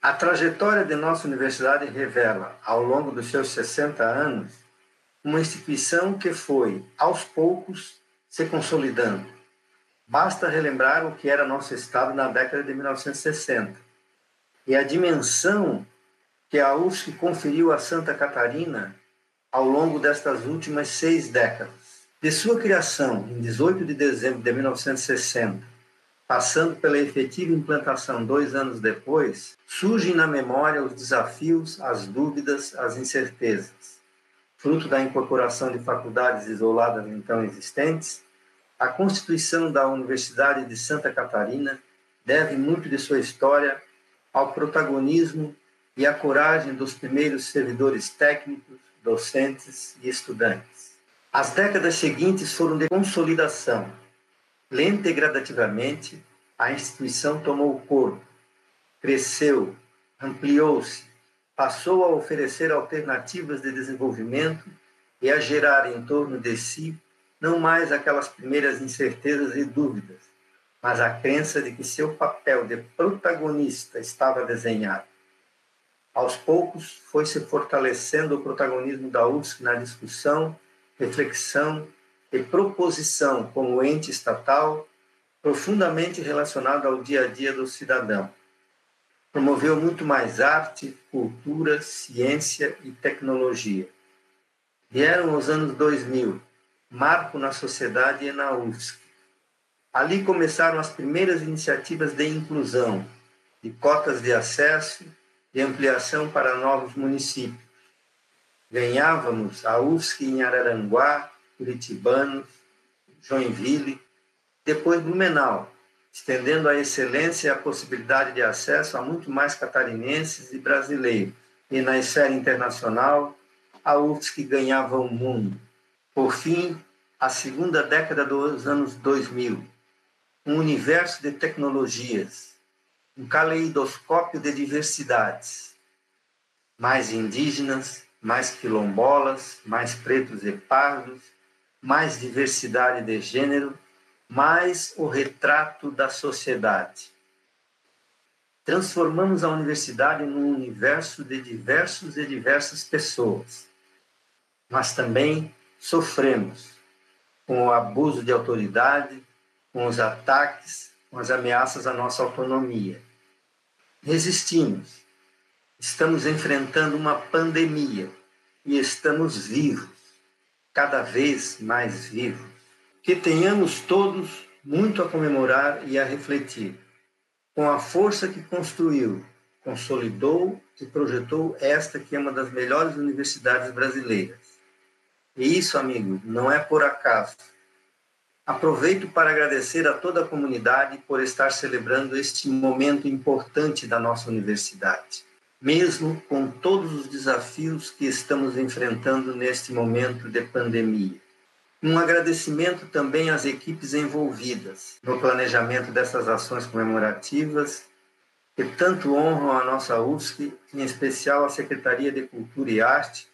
A trajetória de nossa universidade revela, ao longo dos seus 60 anos, uma instituição que foi, aos poucos, se consolidando. Basta relembrar o que era nosso estado na década de 1960 e a dimensão que a UFSC conferiu a Santa Catarina ao longo destas últimas 6 décadas. De sua criação, em 18 de dezembro de 1960, passando pela efetiva implantação 2 anos depois, surgem na memória os desafios, as dúvidas, as incertezas. Fruto da incorporação de faculdades isoladas então existentes, a constituição da Universidade de Santa Catarina deve muito de sua história ao protagonismo e à coragem dos primeiros servidores técnicos, docentes e estudantes. As décadas seguintes foram de consolidação. Lenta e gradativamente, a instituição tomou corpo, cresceu, ampliou-se, passou a oferecer alternativas de desenvolvimento e a gerar em torno de si não mais aquelas primeiras incertezas e dúvidas, mas a crença de que seu papel de protagonista estava desenhado. Aos poucos, foi se fortalecendo o protagonismo da UFSC na discussão, reflexão e proposição como ente estatal profundamente relacionado ao dia a dia do cidadão. Promoveu muito mais arte, cultura, ciência e tecnologia. Vieram os anos 2000, marco na sociedade e na UFSC. Ali começaram as primeiras iniciativas de inclusão, de cotas de acesso e ampliação para novos municípios. Ganhávamos a UFSC em Araranguá, Curitibanos, Joinville, depois Blumenau, estendendo a excelência e a possibilidade de acesso a muito mais catarinenses e brasileiros. E na esfera internacional, a UFSC ganhava o mundo. Por fim, a segunda década dos anos 2000, um universo de tecnologias, um caleidoscópio de diversidades, mais indígenas, mais quilombolas, mais pretos e pardos, mais diversidade de gênero, mais o retrato da sociedade. Transformamos a universidade num universo de diversos e diversas pessoas, mas também sofremos com o abuso de autoridade, com os ataques, com as ameaças à nossa autonomia. Resistimos. Estamos enfrentando uma pandemia e estamos vivos, cada vez mais vivos. Que tenhamos todos muito a comemorar e a refletir, com a força que construiu, consolidou e projetou esta que é uma das melhores universidades brasileiras. E isso, amigo, não é por acaso. Aproveito para agradecer a toda a comunidade por estar celebrando este momento importante da nossa universidade, mesmo com todos os desafios que estamos enfrentando neste momento de pandemia. Um agradecimento também às equipes envolvidas no planejamento dessas ações comemorativas, que tanto honram a nossa UFSC, em especial a Secretaria de Cultura e Arte,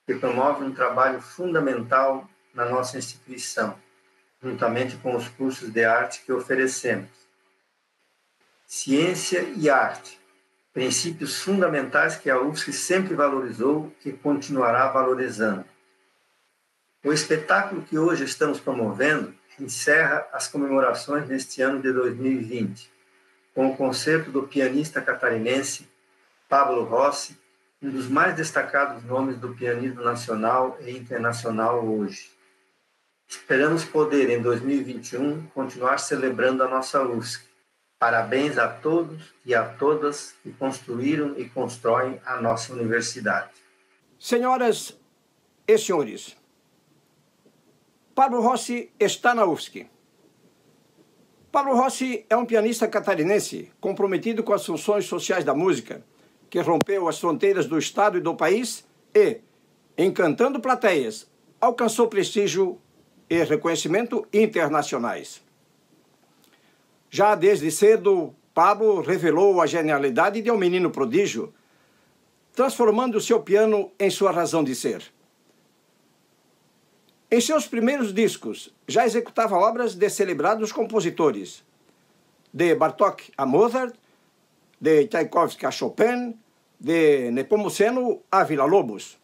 que promove um trabalho fundamental na nossa instituição, juntamente com os cursos de arte que oferecemos. Ciência e arte, princípios fundamentais que a UFSC sempre valorizou e continuará valorizando. O espetáculo que hoje estamos promovendo encerra as comemorações neste ano de 2020, com o concerto do pianista catarinense Pablo Rossi, um dos mais destacados nomes do pianismo nacional e internacional hoje. Esperamos poder, em 2021, continuar celebrando a nossa UFSC. Parabéns a todos e a todas que construíram e constroem a nossa universidade. Senhoras e senhores, Pablo Rossi está na UFSC. Pablo Rossi é um pianista catarinense comprometido com as funções sociais da música, que rompeu as fronteiras do estado e do país e, encantando plateias, alcançou prestígio e reconhecimento internacionais. Já desde cedo, Pablo revelou a genialidade de um menino prodígio, transformando o seu piano em sua razão de ser. Em seus primeiros discos, já executava obras de celebrados compositores, de Bartók a Mozart, de Tchaikovsky a Chopin, de Nepomuceno a Villa-Lobos.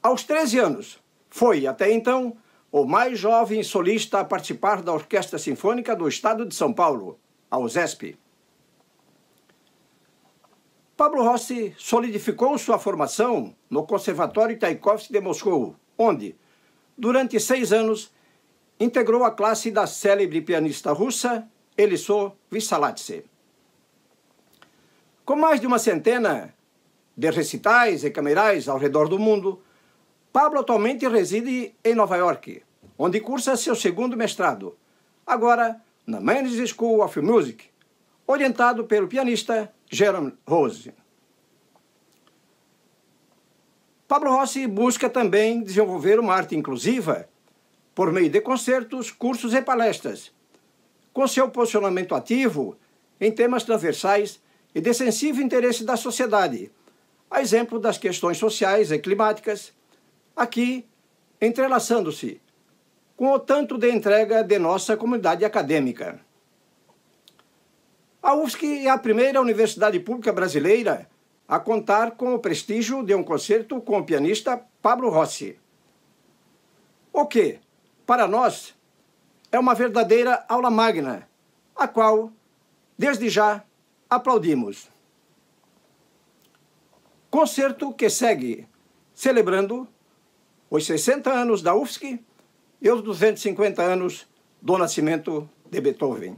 Aos 13 anos, foi, até então, o mais jovem solista a participar da Orquestra Sinfônica do Estado de São Paulo, a OSESP. Pablo Rossi solidificou sua formação no Conservatório Tchaikovsky de Moscou, onde, durante 6 anos, integrou a classe da célebre pianista russa Elisô Wissaladze. Com mais de uma centena de recitais e camerais ao redor do mundo, Pablo atualmente reside em Nova York, onde cursa seu segundo mestrado, agora na Mannes School of Music, orientado pelo pianista Jerome Rose. Pablo Rossi busca também desenvolver uma arte inclusiva por meio de concertos, cursos e palestras, com seu posicionamento ativo em temas transversais e de sensível interesse da sociedade, a exemplo das questões sociais e climáticas, aqui entrelaçando-se com o tanto de entrega de nossa comunidade acadêmica. A UFSC é a primeira universidade pública brasileira a contar com o prestígio de um concerto com o pianista Pablo Rossi, o que, para nós, é uma verdadeira aula magna, a qual, desde já, aplaudimos. Concerto que segue celebrando os 60 anos da UFSC e os 250 anos do nascimento de Beethoven.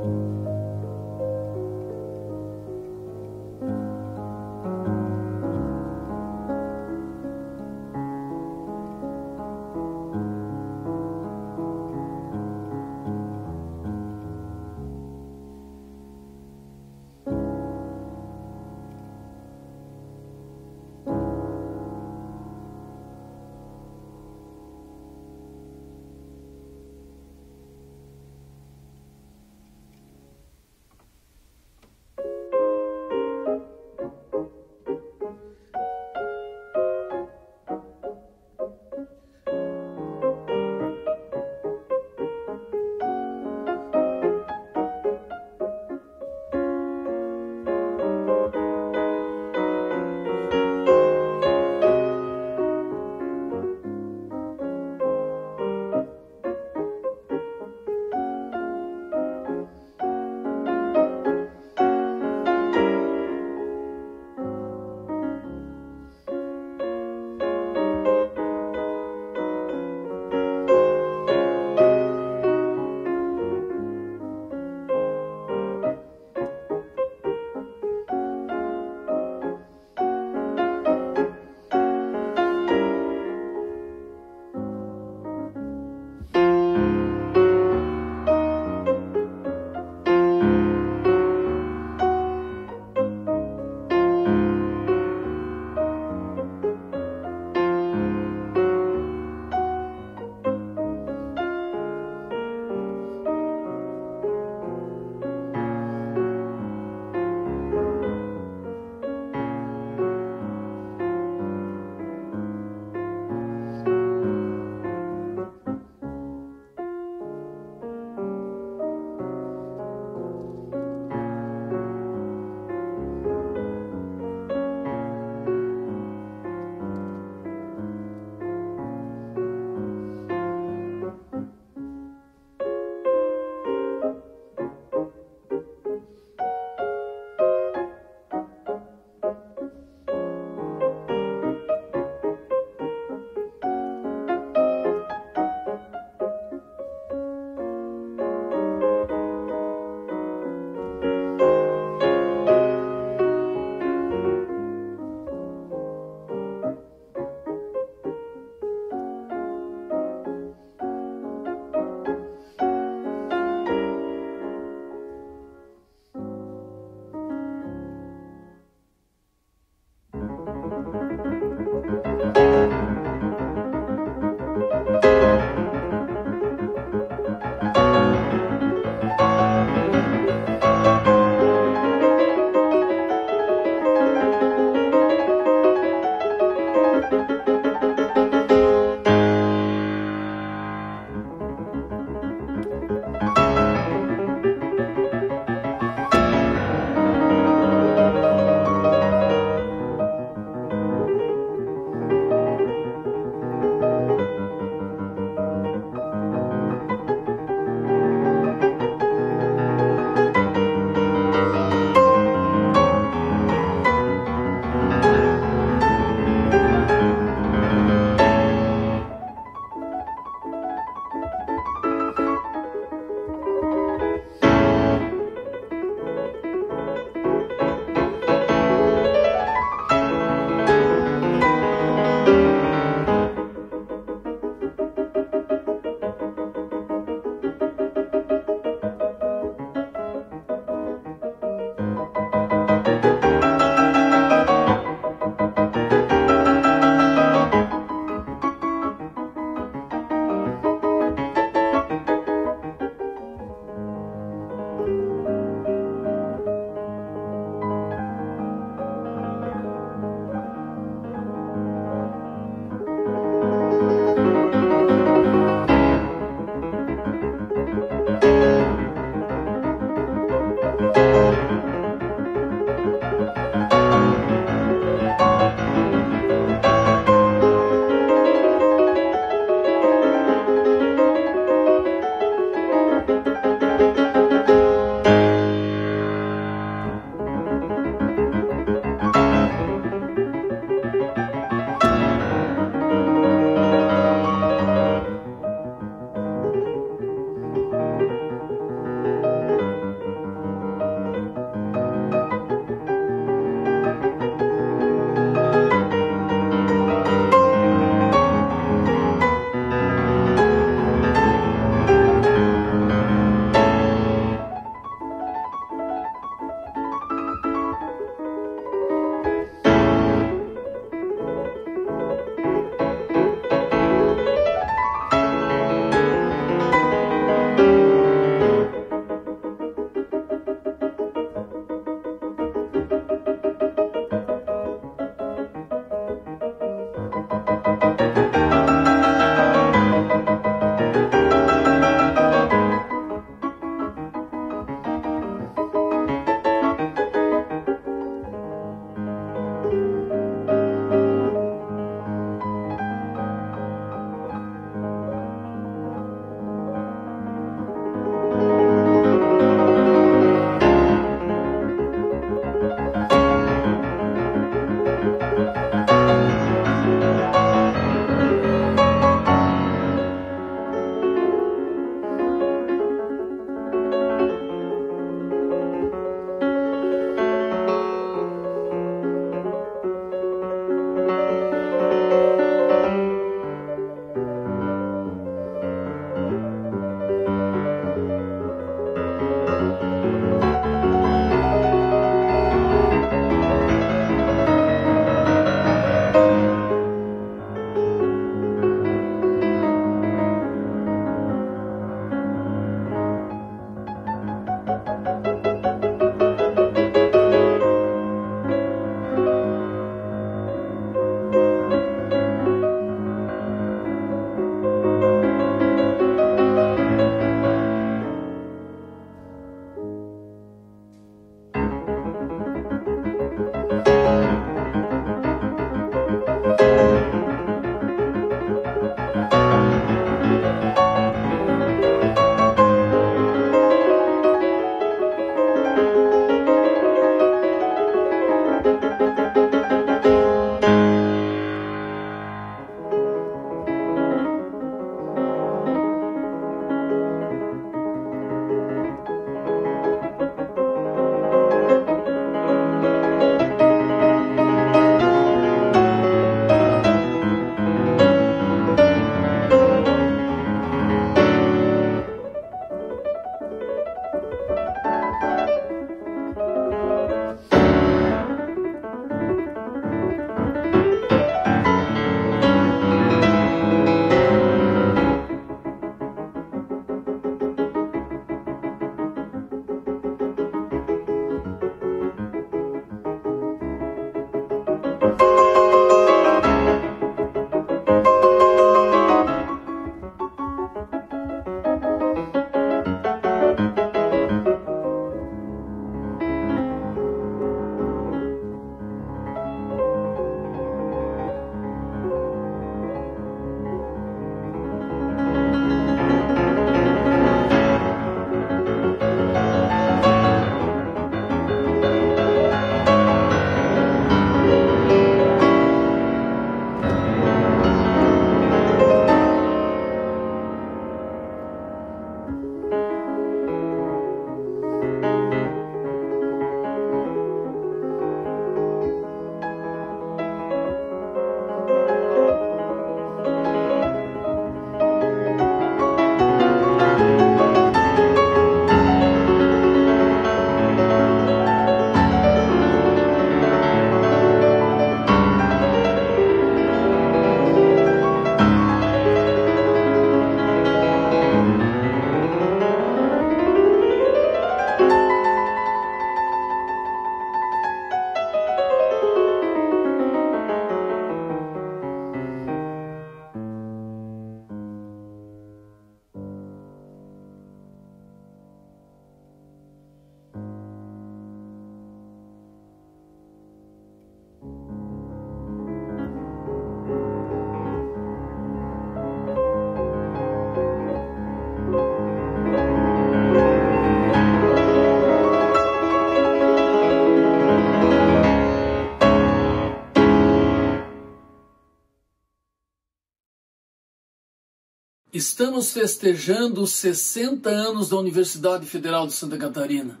Estamos festejando os 60 anos da Universidade Federal de Santa Catarina,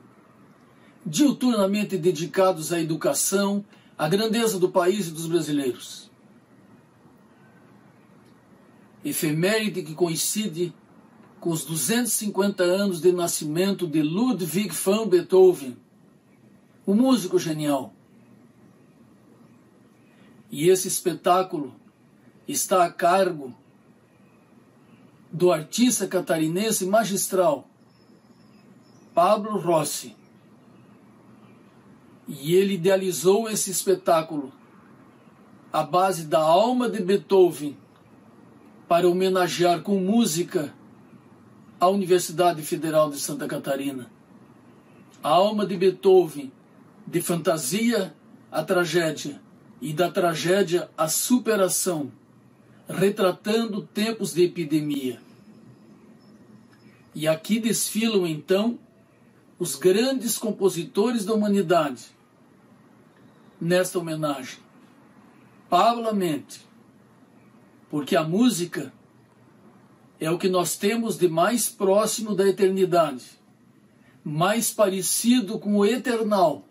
diuturnamente dedicados à educação, à grandeza do país e dos brasileiros. Efeméride que coincide com os 250 anos de nascimento de Ludwig van Beethoven, o músico genial. E esse espetáculo está a cargo do artista catarinense magistral Pablo Rossi. E ele idealizou esse espetáculo à base da alma de Beethoven para homenagear com música a Universidade Federal de Santa Catarina. A alma de Beethoven, de fantasia à tragédia e da tragédia à superação, retratando tempos de epidemia. E aqui desfilam então os grandes compositores da humanidade nesta homenagem, paulatinamente, porque a música é o que nós temos de mais próximo da eternidade, mais parecido com o eternal.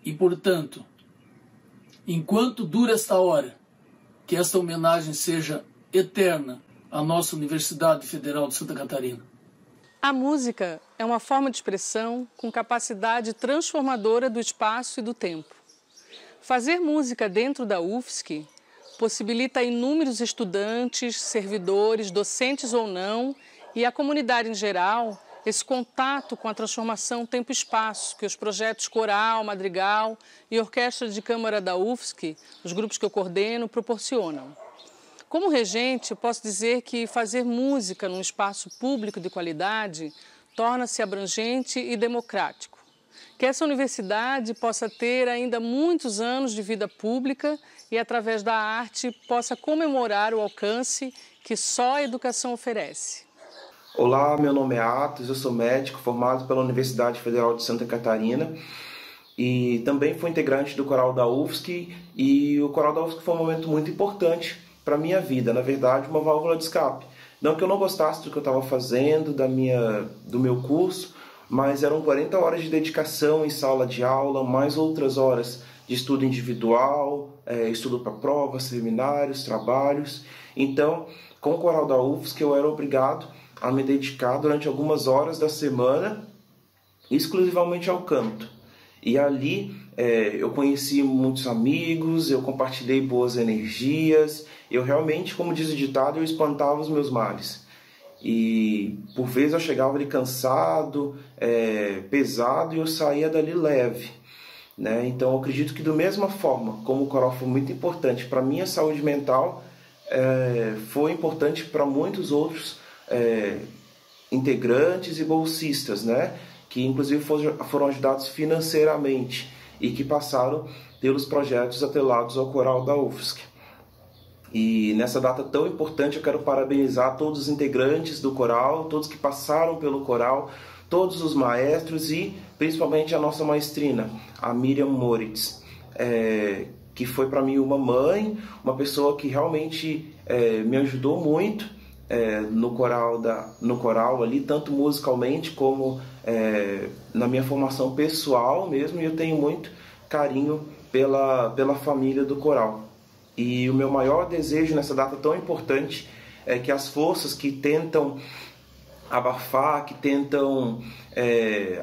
E, portanto, enquanto dura esta hora, que esta homenagem seja eterna à nossa Universidade Federal de Santa Catarina. A música é uma forma de expressão com capacidade transformadora do espaço e do tempo. Fazer música dentro da UFSC possibilita a inúmeros estudantes, servidores, docentes ou não, e a comunidade em geral, esse contato com a transformação tempo-espaço que os projetos Coral, Madrigal e Orquestra de Câmara da UFSC, os grupos que eu coordeno, proporcionam. Como regente, posso dizer que fazer música num espaço público de qualidade torna-se abrangente e democrático. Que essa universidade possa ter ainda muitos anos de vida pública e, através da arte, possa comemorar o alcance que só a educação oferece. Olá, meu nome é Atos, eu sou médico formado pela Universidade Federal de Santa Catarina e também fui integrante do coral da UFSC, e o coral da UFSC foi um momento muito importante para a minha vida, na verdade uma válvula de escape. Não que eu não gostasse do que eu estava fazendo, do meu curso, mas eram 40 horas de dedicação em sala de aula, mais outras horas de estudo individual, estudo para provas, seminários, trabalhos. Então, com o coral da UFSC eu era obrigado a me dedicar durante algumas horas da semana exclusivamente ao canto. E ali eu conheci muitos amigos, eu compartilhei boas energias, eu realmente, como diz o ditado, eu espantava os meus males. E por vezes eu chegava ali cansado, pesado, e eu saía dali leve, né? Então eu acredito que, da mesma forma como o coral foi muito importante para a minha saúde mental, foi importante para muitos outros integrantes e bolsistas, né? Que inclusive foram ajudados financeiramente e que passaram pelos projetos atrelados ao coral da UFSC. E nessa data tão importante eu quero parabenizar todos os integrantes do coral, todos que passaram pelo coral, todos os maestros e principalmente a nossa maestrina, a Miriam Moritz, que foi para mim uma mãe, uma pessoa que realmente me ajudou muito no coral ali, tanto musicalmente como na minha formação pessoal mesmo, e eu tenho muito carinho pela família do coral. E o meu maior desejo nessa data tão importante é que as forças que tentam abafar, que tentam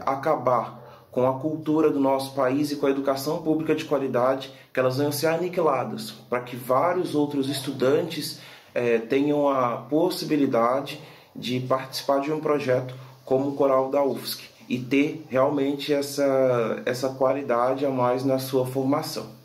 acabar com a cultura do nosso país e com a educação pública de qualidade, que elas venham ser aniquiladas, para que vários outros estudantes tenham a possibilidade de participar de um projeto como o coral da UFSC e ter realmente essa qualidade a mais na sua formação.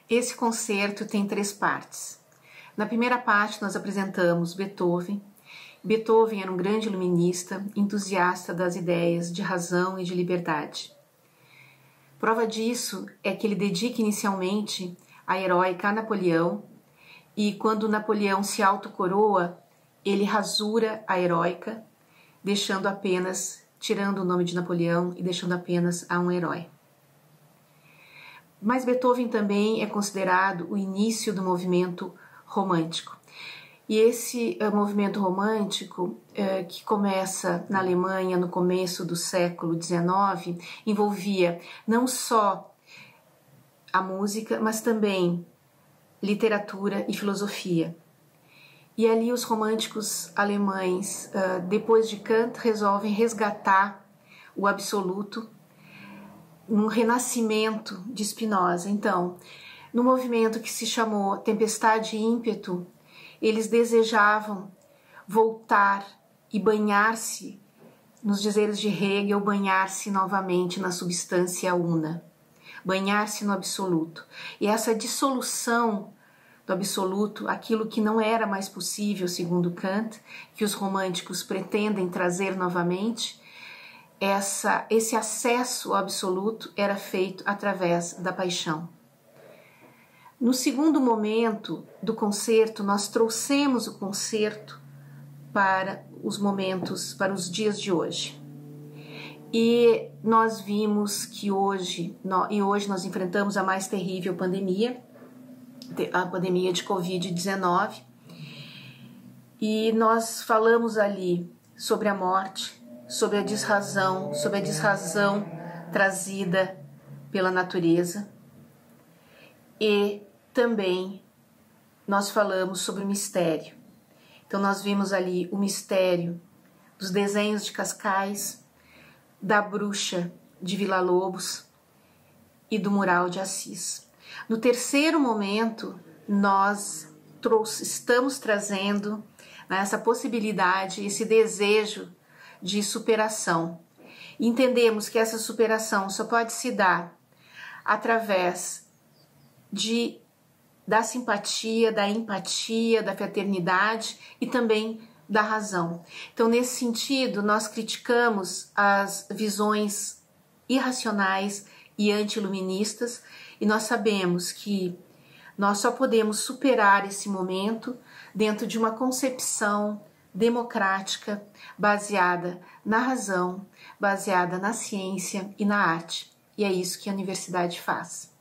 Esse concerto tem 3 partes. Na primeira parte, nós apresentamos Beethoven. Beethoven era um grande iluminista, entusiasta das ideias de razão e de liberdade. Prova disso é que ele dedica inicialmente a heróica a Napoleão, e quando Napoleão se autocoroa, ele rasura a heróica, tirando o nome de Napoleão e deixando apenas a um herói. Mas Beethoven também é considerado o início do movimento romântico. E esse movimento romântico, que começa na Alemanha no começo do século XIX, envolvia não só a música, mas também literatura e filosofia. E ali os românticos alemães, depois de Kant, resolvem resgatar o absoluto num renascimento de Spinoza. Então, no movimento que se chamou Tempestade e Ímpeto, eles desejavam voltar e banhar-se, nos dizeres de Hegel, banhar-se novamente na substância una, banhar-se no absoluto. E essa dissolução do absoluto, aquilo que não era mais possível, segundo Kant, que os românticos pretendem trazer novamente, esse acesso ao absoluto era feito através da paixão. No segundo momento do concerto, nós trouxemos o concerto para os dias de hoje. E nós vimos que hoje nós enfrentamos a mais terrível pandemia, a pandemia de Covid-19, e nós falamos ali sobre a morte, sobre a desrazão trazida pela natureza, e também nós falamos sobre o mistério. Então nós vimos ali o mistério dos desenhos de Cascais, da bruxa de Villa-Lobos e do mural de Assis. No terceiro momento, nós estamos trazendo essa possibilidade, esse desejo de superação. E entendemos que essa superação só pode se dar através da simpatia, da empatia, da fraternidade e também da razão. Então, nesse sentido, nós criticamos as visões irracionais e anti-iluministas, e nós sabemos que nós só podemos superar esse momento dentro de uma concepção democrática, baseada na razão, baseada na ciência e na arte. E é isso que a universidade faz.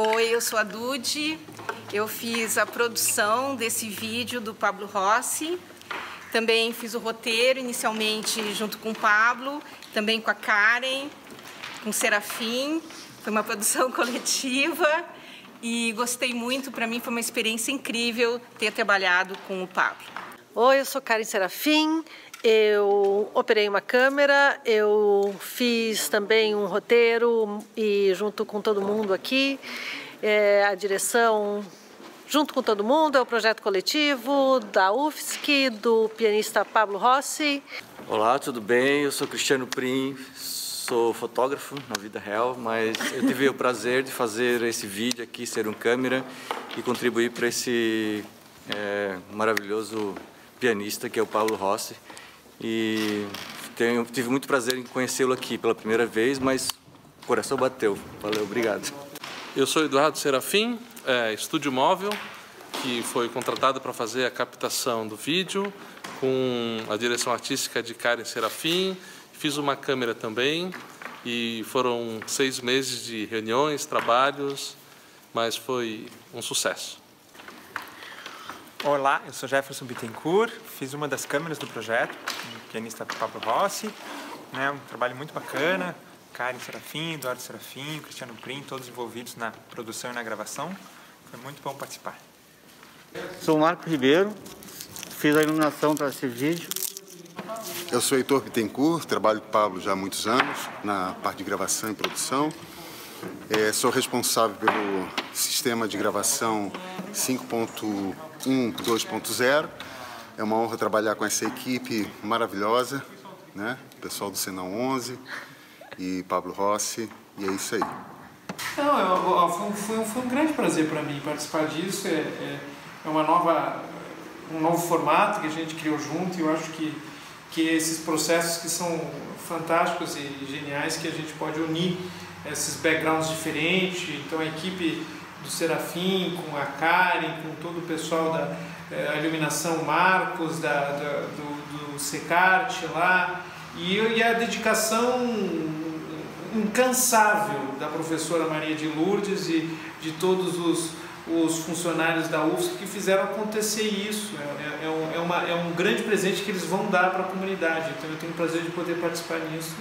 Oi, eu sou a Dude, eu fiz a produção desse vídeo do Pablo Rossi, também fiz o roteiro inicialmente junto com o Pablo, também com a Karen, com o Serafim, foi uma produção coletiva e gostei muito, para mim foi uma experiência incrível ter trabalhado com o Pablo. Oi, eu sou Karen Serafim, eu operei uma câmera, eu fiz também um roteiro e junto com todo mundo aqui, a direção junto com todo mundo, é o projeto coletivo da UFSC, do pianista Pablo Rossi. Olá, tudo bem? Eu sou Cristiano Prim, sou fotógrafo na vida real, mas eu tive o prazer de fazer esse vídeo aqui, ser um câmera e contribuir para esse maravilhoso pianista que é o Pablo Rossi. E tive muito prazer em conhecê-lo aqui pela primeira vez, mas o coração bateu. Valeu, obrigado. Eu sou Eduardo Serafim, estúdio móvel, que foi contratado para fazer a captação do vídeo, com a direção artística de Karen Serafim. Fiz uma câmera também e foram 6 meses de reuniões, trabalhos, mas foi um sucesso. Olá, eu sou Jefferson Bittencourt, fiz uma das câmeras do projeto, o pianista Pablo Rossi, um trabalho muito bacana, Karen Serafim, Eduardo Serafim, Cristiano Prim, todos envolvidos na produção e na gravação, foi muito bom participar. Sou Marco Ribeiro, fiz a iluminação para esse vídeo. Eu sou Heitor Bittencourt, trabalho com o Pablo já há muitos anos, na parte de gravação e produção. Sou responsável pelo sistema de gravação 5.1 2.0. É uma honra trabalhar com essa equipe maravilhosa, né? O pessoal do Senão 11 e Pablo Rossi, e é isso aí. Foi um grande prazer para mim participar disso. É um novo formato que a gente criou junto, e eu acho que esses processos que são fantásticos e geniais, que a gente pode unir esses backgrounds diferentes. Então a equipe do Serafim, com a Karen, com todo o pessoal da iluminação, Marcos, do Secarte lá, e a dedicação incansável da professora Maria de Lourdes e de todos os funcionários da UFSC que fizeram acontecer isso. É um grande presente que eles vão dar para a comunidade, então eu tenho o prazer de poder participar nisso.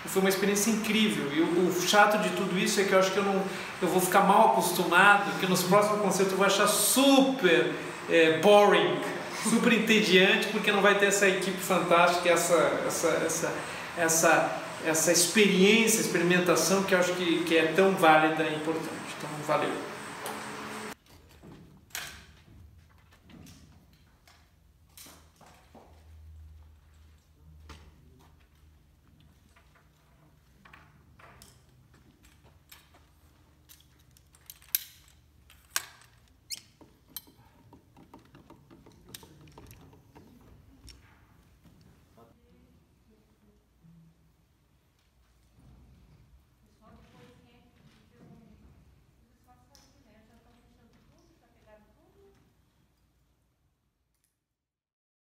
E foi uma experiência incrível, e o chato de tudo isso é que eu acho que eu vou ficar mal acostumado, que nos próximos concertos eu vou achar super boring, super entediante, porque não vai ter essa equipe fantástica, essa experiência, experimentação que eu acho que é tão válida e importante. Então, valeu.